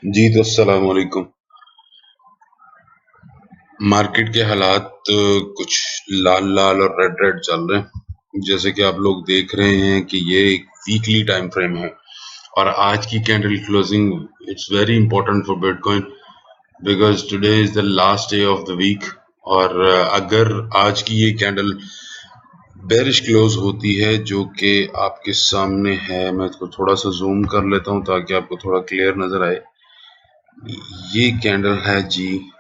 जी तो अस्सलाम वालेकुम। मार्केट के हालात कुछ लाल लाल और रेड रेड चल रहे हैं। जैसे कि आप लोग देख रहे हैं कि ये एक वीकली टाइम फ्रेम है और आज की candle closing it's very important for Bitcoin because today is the last day of the week. और अगर आज की ये कैंडल बेरिश क्लोज होती है जो कि आपके सामने है, मैं इसको थोड़ा सा जूम कर लेता हूं ताकि आपको थोड़ा क्लियर नजर आए। ये कैंडल है जी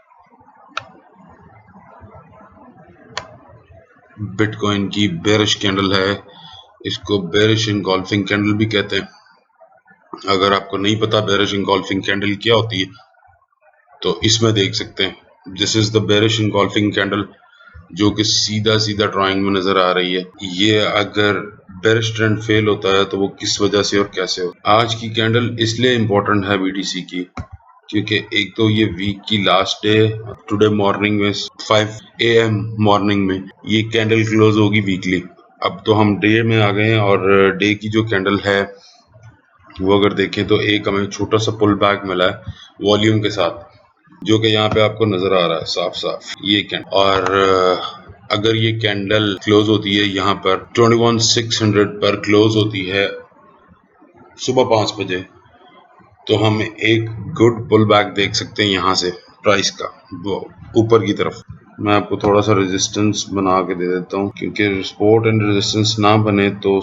बिटकॉइन की बेरिश कैंडल है। इसको बेरिश इनगॉल्फिंग कैंडल भी कहते हैं। अगर आपको नहीं पता बेरिश इनगॉल्फिंग कैंडल क्या होती है तो इसमें देख सकते हैं। This is the bearish engulfing candle जो कि सीधा सीधा ड्राइंग में नजर आ रही है। ये अगर बेरिश ट्रेंड फेल होता है तो वो किस वजह से और कैसे हो। आज की कैंडल इसलिए इम्पोर्टेंट है बीटीसी की क्योंकि एक तो ये वीक की लास्ट डे टुडे मॉर्निंग में 5 AM मॉर्निंग में ये कैंडल क्लोज होगी वीकली। अब तो हम डे में आ गए हैं और डे की जो कैंडल है वो अगर देखें तो एक हमें छोटा सा पुल बैक मिला है वॉल्यूम के साथ, जो कि यहाँ पे आपको नजर आ रहा है साफ साफ ये कैंडल। और अगर ये कैंडल क्लोज होती है यहाँ पर 21,600 पर क्लोज होती है सुबह 5 बजे तो हम एक गुड पुल बैक देख सकते हैं यहाँ से प्राइस का वो ऊपर की तरफ। मैं आपको थोड़ा सा रेजिस्टेंस बना के दे देता हूँ क्योंकि सपोर्ट एंड रेजिस्टेंस ना बने तो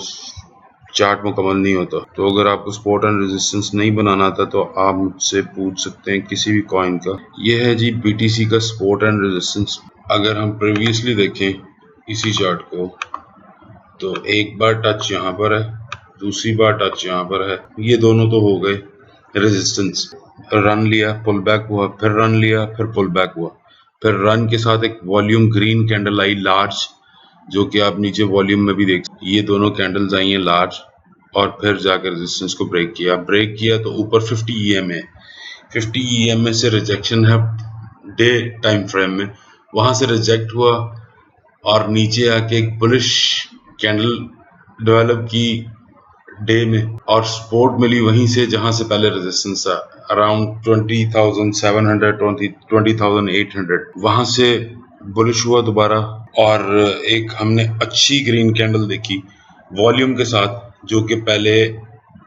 चार्ट मुकम्मल नहीं होता। तो अगर आपको सपोर्ट एंड रेजिस्टेंस नहीं बनाना आता तो आप मुझसे पूछ सकते हैं किसी भी कॉइन का। ये है जी बीटीसी का सपोर्ट एंड रेजिस्टेंस। अगर हम प्रीवियसली देखें इसी चार्ट को तो एक बार टच यहाँ पर है, दूसरी बार टच यहाँ पर है, ये दोनों तो हो गए रेजिस्टेंस। रन लिया, पुल बैक हुआ, फिर रन लिया, फिर पुल बैक हुआ, फिर रन के साथ एक वॉल्यूम ग्रीन कैंडल आई लार्ज जो कि आप नीचे वॉल्यूम में भी देख सकते। ये दोनों कैंडल्स आई हैं लार्ज और फिर जाकर रेजिस्टेंस को ब्रेक किया तो ऊपर 50 EMA 50 EMA से रिजेक्शन है डे टाइम फ्रेम में, वहां से रिजेक्ट हुआ और नीचे आके एक बुलिश कैंडल डेवलप की डे में और सपोर्ट मिली वहीं से जहां से पहले रेजिस्टेंस था अराउंड 20,700 20,800 वहां से बुलिश हुआ दोबारा। और एक हमने अच्छी ग्रीन कैंडल देखी वॉल्यूम के साथ जो कि पहले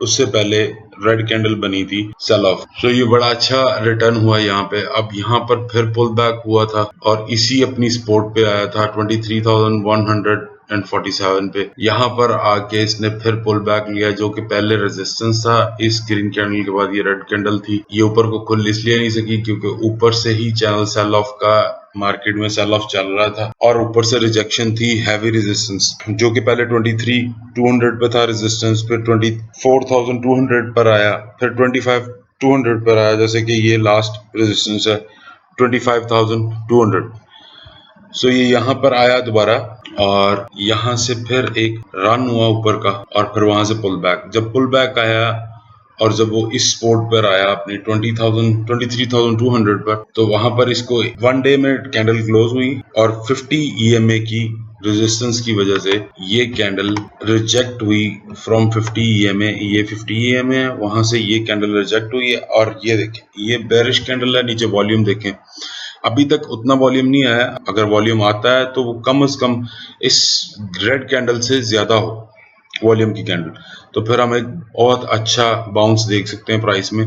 उससे पहले रेड कैंडल बनी थी सेल ऑफ। तो ये बड़ा अच्छा रिटर्न हुआ यहाँ पे। अब यहाँ पर फिर पुल बैक हुआ था और इसी अपनी सपोर्ट पे आया था 23,147 पे। यहाँ पर आके इसने फिर पुल बैक लिया जो कि पहले रेजिस्टेंस था। इस ग्रीन कैंडल के बाद ये रेड कैंडल थी। ये ऊपर को खुल इसलिए नहीं सकी क्योंकि ऊपर से ही चैनल सेल ऑफ का मार्केट में सेल ऑफ चल रहा था और ऊपर से रिजेक्शन थी हैवी रेजिस्टेंस जो कि पहले 23,200 पे था रेजिस्टेंस, फिर 24,200 पर आया, फिर 25,200 पर आया, जैसे कि ये लास्ट रेजिस्टेंस है 25,200। सो ये यहाँ पर आया दोबारा और यहाँ से फिर एक रन हुआ ऊपर का और फिर वहां से पुल बैक। जब पुल बैक आया और जब वो इस स्पोर्ट पर आया अपनी 23,200 पर तो वहां पर इसको वन डे में कैंडल क्लोज हुई और 50 EMA की रेजिस्टेंस की वजह से ये कैंडल रिजेक्ट हुई फ्रॉम 50 EMA। ये 50 EMA है, वहां से ये कैंडल रिजेक्ट हुई है और ये देखें ये बेरिश कैंडल है। नीचे वॉल्यूम देखें, अभी तक उतना वॉल्यूम नहीं आया। अगर वॉल्यूम आता है तो वो कम से कम इस रेड कैंडल से ज्यादा हो वॉल्यूम की कैंडल, तो फिर हम एक बहुत अच्छा बाउंस देख सकते हैं प्राइस में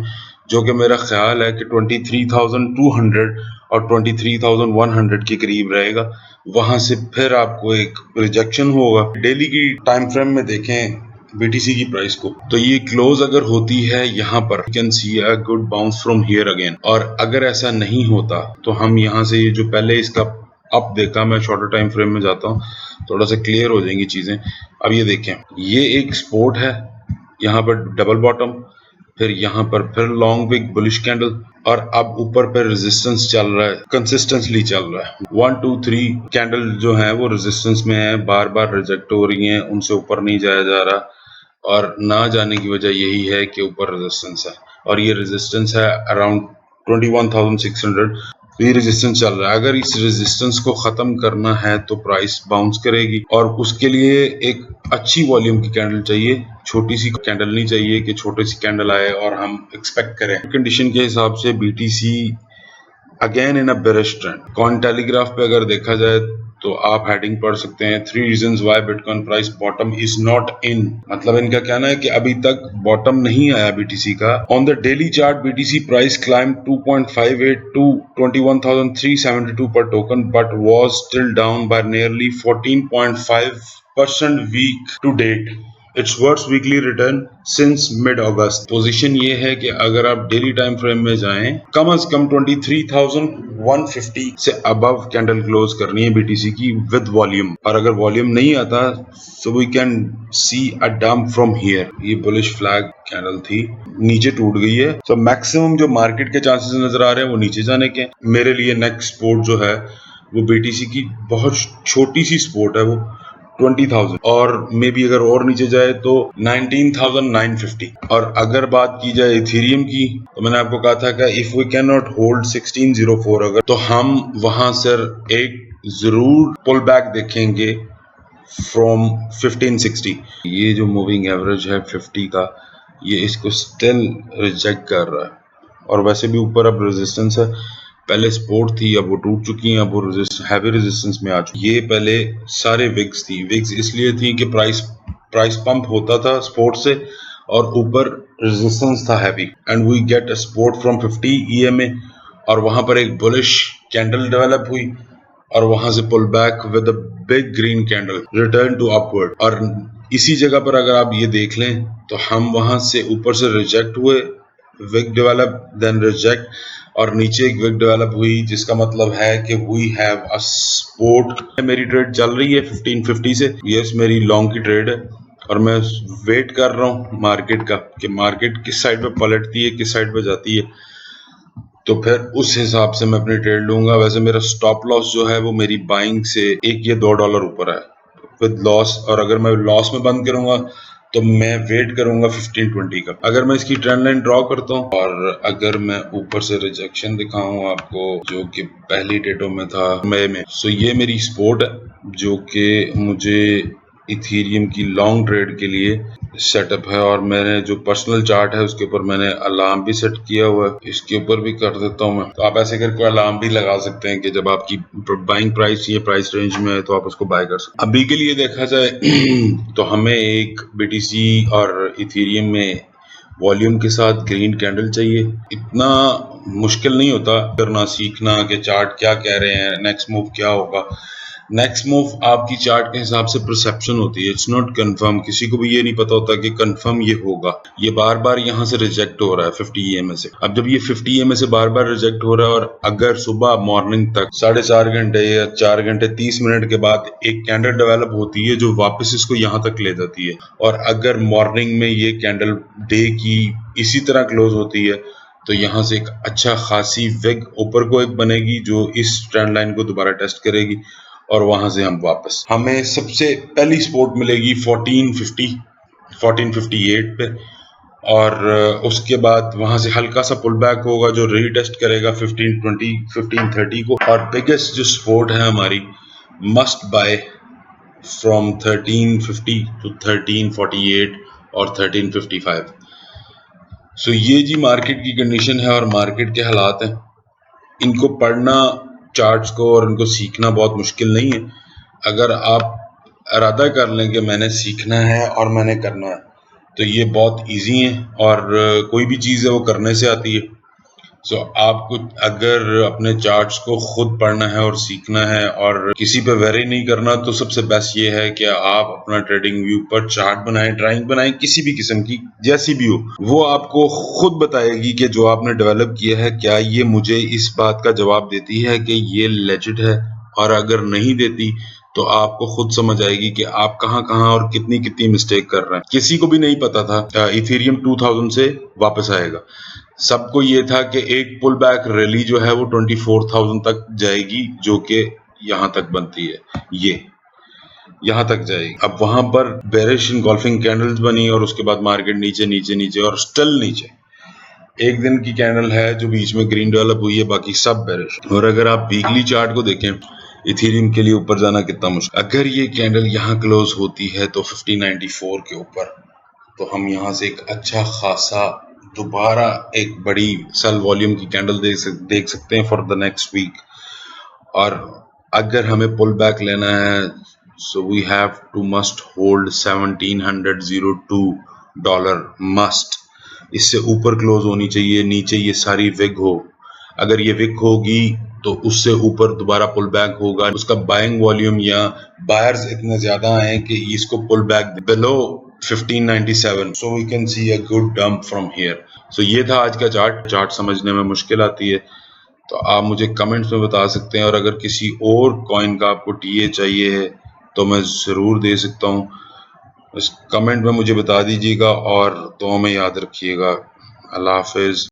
जो कि मेरा ख्याल है कि 23,200 और 23,100 के करीब रहेगा। वहां से फिर आपको एक रिजेक्शन होगा। डेली की टाइम फ्रेम में देखें बीटीसी की प्राइस को तो ये क्लोज अगर होती है यहाँ पर can see a good bounce from here again. और अगर ऐसा नहीं होता तो हम यहाँ से ये जो पहले इसका अप देखा, मैं शॉर्टर टाइम फ्रेम में जाता हूँ थोड़ा सा क्लियर हो जाएंगी चीजें। अब ये देखें ये एक सपोर्ट है, यहाँ पर डबल बॉटम, फिर यहाँ पर फिर लॉन्ग विक बुलिश कैंडल और अब ऊपर पर रेजिस्टेंस चल रहा है, कंसिस्टेंटली चल रहा है। 1 2 3 कैंडल जो है वो रेजिस्टेंस में है, बार बार रिजेक्ट हो रही हैं, उनसे ऊपर नहीं जाया जा रहा और ना जाने की वजह यही है कि ऊपर रेजिस्टेंस है और ये रेजिस्टेंस है अराउंड 21,600। तो ये रेजिस्टेंस चल रहा है। अगर इस रेजिस्टेंस को खत्म करना है तो प्राइस बाउंस करेगी और उसके लिए एक अच्छी वॉल्यूम की कैंडल चाहिए, छोटी सी कैंडल नहीं चाहिए कि छोटी सी कैंडल आए और हम एक्सपेक्ट करें। कंडीशन के हिसाब से BTC again in a bearish trend. Coin telegraph पे अगर देखा जाए तो आप हेडिंग पढ़ सकते हैं 3 reasons why bitcoin price bottom is not in. मतलब इनका कहना है कि अभी तक बॉटम नहीं आया बीटीसी का। On the daily chart BTC price climb 2.58 to 21,372 पर token but was still down by nearly 14.5% week to date. It's worst weekly return since mid August. Position ये है कि अगर आप डेली टाइम फ्रेम में जाएं, कम से कम 23,150 से अबव कैंडल क्लोज करनी है बीटीसी की विद वॉल्यूम, और अगर वॉल्यूम नहीं आता so we can see a dump from here. ये बुलिश फ्लैग कैंडल थी, नीचे टूट गई है। तो मैक्सिमम जो मार्केट के चांसेस नजर आ रहे हैं वो नीचे जाने के। मेरे लिए नेक्स्ट सपोर्ट जो है वो बीटीसी की बहुत छोटी सी सपोर्ट है, वो 20,000, और मे बी अगर और नीचे जाए तो 19,950। और अगर बात की जाए इथेरियम की तो मैंने आपको कहा था कि if we can not hold 1604 अगर, तो हम वहां सर एक जरूर पुल बैक देखेंगे फ्रॉम 1560। ये जो मूविंग एवरेज है 50 का, ये इसको स्टिल रिजेक्ट कर रहा है और वैसे भी ऊपर अब रेजिस्टेंस है। पहले सपोर्ट थी, अब वो टूट चुकी हैं, अब वो हैवी रेजिस्टेंस में आ चुकी। ये पहले सारे विग्स थी। विग्स इसलिए थी कि प्राइस पंप होता था सपोर्ट से और ऊपर रेजिस्टेंस था heavy, and we get a support from 50 EMA, और वहां पर एक बुलिश कैंडल डेवलप हुई और वहां से pull back with a big green candle return to upward. और इसी जगह पर अगर आप ये देख लें तो हम वहां से ऊपर से रिजेक्ट हुए, विग डेवलप देन रिजेक्ट, और नीचे एक विग डेवलप हुई, जिसका मतलब है कि वी हैव अ सपोर्ट। मेरी ट्रेड चल रही है 1550 से। यस, मेरी लॉन्ग की ट्रेड है और मैं वेट कर रहा हूँ मार्केट का कि मार्केट किस साइड पे पलटती है, किस साइड पे जाती है, तो फिर उस हिसाब से मैं अपनी ट्रेड लूंगा। वैसे मेरा स्टॉप लॉस जो है वो मेरी बाइंग से $1 या $2 ऊपर है विद लॉस, और अगर मैं लॉस में बंद करूंगा तो मैं वेट करूंगा 1520 का। अगर मैं इसकी ट्रेंड लाइन ड्रॉ करता हूँ और अगर मैं ऊपर से रिजेक्शन दिखाऊं आपको जो कि पहली डेटों में था मई में, सो ये मेरी सपोर्ट है जो कि मुझे इथेरियम की लॉन्ग ट्रेड के लिए सेटअप है। और मैंने जो पर्सनल चार्ट है उसके ऊपर मैंने अलार्म भी सेट किया हुआ है, इसके ऊपर भी कर देता हूँ मैं। तो आप ऐसे करके अलार्म भी लगा सकते हैं कि जब आपकी बाइंग प्राइस ये प्राइस रेंज में है तो आप उसको बाय कर सकते हैं। अभी के लिए देखा जाए तो हमें एक बीटीसी और इथेरियम में वॉल्यूम के साथ ग्रीन कैंडल चाहिए। इतना मुश्किल नहीं होता करना, सीखना कि चार्ट क्या कह रहे हैं, नेक्स्ट मूव क्या होगा। नेक्स्ट मूव आपकी चार्ट के हिसाब से परसेप्शन होती है, इट्स नॉट कंफर्म। किसी को भी ये नहीं पता होता कि कंफर्म ये होगा। ये बार बार यहाँ से रिजेक्ट हो रहा है 50 ईएमए से। अब जब ये 50 ईएमए से बार बार रिजेक्ट हो रहा है और अगर सुबह मॉर्निंग तक 4.5 घंटे या 4 घंटे 30 मिनट के बाद एक कैंडल डेवलप होती है जो वापस इसको यहाँ तक ले जाती है, और अगर मॉर्निंग में ये कैंडल डे की इसी तरह क्लोज होती है तो यहाँ से एक अच्छा खासी विग ऊपर को एक बनेगी जो इस ट्रेंड लाइन को दोबारा टेस्ट करेगी, और वहां से हम वापस, हमें सबसे पहली सपोर्ट मिलेगी 1450 1458 पे, और उसके बाद वहां से हल्का सा पुल बैक होगा जो रीटेस्ट करेगा 1520 1530 को। और बिगेस्ट जो सपोर्ट है हमारी मस्ट बाय फ्रॉम 1350 टू 1348 और 1355। सो ये जी मार्केट की कंडीशन है और मार्केट के हालात हैं। इनको पढ़ना चार्ट्स को और इनको सीखना बहुत मुश्किल नहीं है। अगर आप इरादा कर लें कि मैंने सीखना है और मैंने करना है तो ये बहुत इजी है, और कोई भी चीज़ है वो करने से आती है। सो आपको अगर अपने चार्ट्स को खुद पढ़ना है और सीखना है और किसी पे वेरी नहीं करना, तो सबसे बेस्ट ये है कि आप अपना ट्रेडिंग व्यू पर चार्ट बनाएं, ड्राइंग बनाएं, किसी भी किस्म की जैसी भी हो, वो आपको खुद बताएगी कि जो आपने डेवलप किया है क्या ये मुझे इस बात का जवाब देती है कि ये लेजिट है, और अगर नहीं देती तो आपको खुद समझ आएगी कि आप कहाँ कहाँ और कितनी कितनी मिस्टेक कर रहे हैं। किसी को भी नहीं पता था इथेरियम 2000 से वापस आएगा। सबको ये था कि एक पुल बैक रैली जो है वो 24,000 तक जाएगी, जो कि यहाँ तक बनती है, ये यहाँ तक जाएगी। अब वहां पर बेरिश इनगल्फिंग कैंडल्स बनी और उसके बाद मार्केट नीचे नीचे नीचे और स्टिल नीचे। एक दिन की कैंडल है जो बीच में ग्रीन डेवलप हुई है, बाकी सब बेरिश। और अगर आप वीकली चार्ट को देखें, इथेरियम के लिए ऊपर जाना कितना मुश्किल। अगर ये कैंडल यहाँ क्लोज होती है तो 1594 के ऊपर, तो हम यहाँ से एक अच्छा खासा दोबारा एक बड़ी सेल वॉल्यूम की कैंडल देख सकते हैं फॉर द नेक्स्ट वीक। और अगर हमें पुल बैक लेना है, so we have to must hold $1702 must. इससे ऊपर क्लोज होनी चाहिए, नीचे ये सारी विग हो। अगर ये विग होगी तो उससे ऊपर दोबारा पुल बैक होगा, उसका बाइंग वॉल्यूम या बायर्स इतने ज्यादा हैं कि इसको pull back below 1597, so we can see a good dump from here. So ये था आज का चार्ट समझने में मुश्किल आती है तो आप मुझे कमेंट्स में बता सकते हैं, और अगर किसी और कॉइन का आपको टीए चाहिए है तो मैं ज़रूर दे सकता हूँ। बस कमेंट में मुझे बता दीजिएगा और दुआ में याद रखिएगा। अल्लाह हाफिज़।